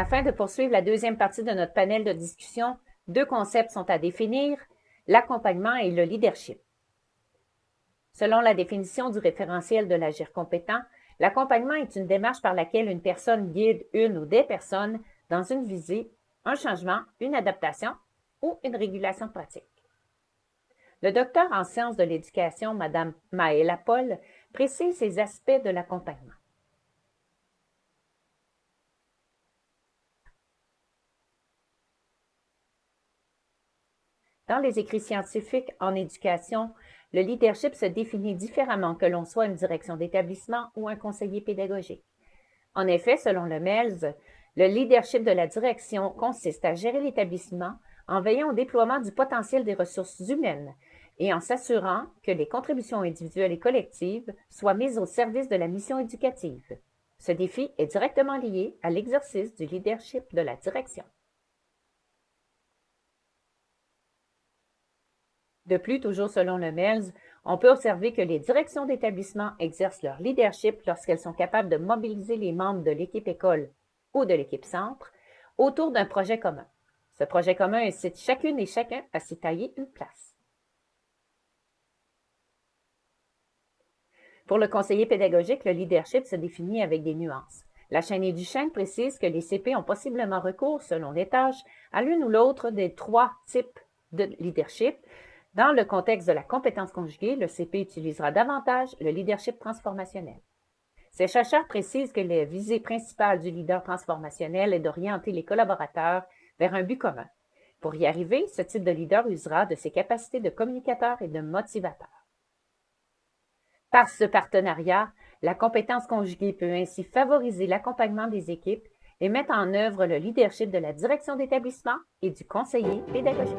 Afin de poursuivre la deuxième partie de notre panel de discussion, deux concepts sont à définir, l'accompagnement et le leadership. Selon la définition du référentiel de l'agir compétent, l'accompagnement est une démarche par laquelle une personne guide une ou des personnes dans une visée, un changement, une adaptation ou une régulation pratique. Le docteur en sciences de l'éducation, Mme Maëla Paul, précise ces aspects de l'accompagnement. Dans les écrits scientifiques en éducation, le leadership se définit différemment que l'on soit une direction d'établissement ou un conseiller pédagogique. En effet, selon le MELS, le leadership de la direction consiste à gérer l'établissement en veillant au déploiement du potentiel des ressources humaines et en s'assurant que les contributions individuelles et collectives soient mises au service de la mission éducative. Ce défi est directement lié à l'exercice du leadership de la direction. De plus, toujours selon le MELS, on peut observer que les directions d'établissement exercent leur leadership lorsqu'elles sont capables de mobiliser les membres de l'équipe école ou de l'équipe centre autour d'un projet commun. Ce projet commun incite chacune et chacun à s'y tailler une place. Pour le conseiller pédagogique, le leadership se définit avec des nuances. La chaîne et Duchesne précise que les CP ont possiblement recours, selon les tâches, à l'une ou l'autre des trois types de leadership. Dans le contexte de la compétence conjuguée, le CP utilisera davantage le leadership transformationnel. Ces chercheurs précisent que la visée principale du leader transformationnel est d'orienter les collaborateurs vers un but commun. Pour y arriver, ce type de leader usera de ses capacités de communicateur et de motivateur. Par ce partenariat, la compétence conjuguée peut ainsi favoriser l'accompagnement des équipes et mettre en œuvre le leadership de la direction d'établissement et du conseiller pédagogique.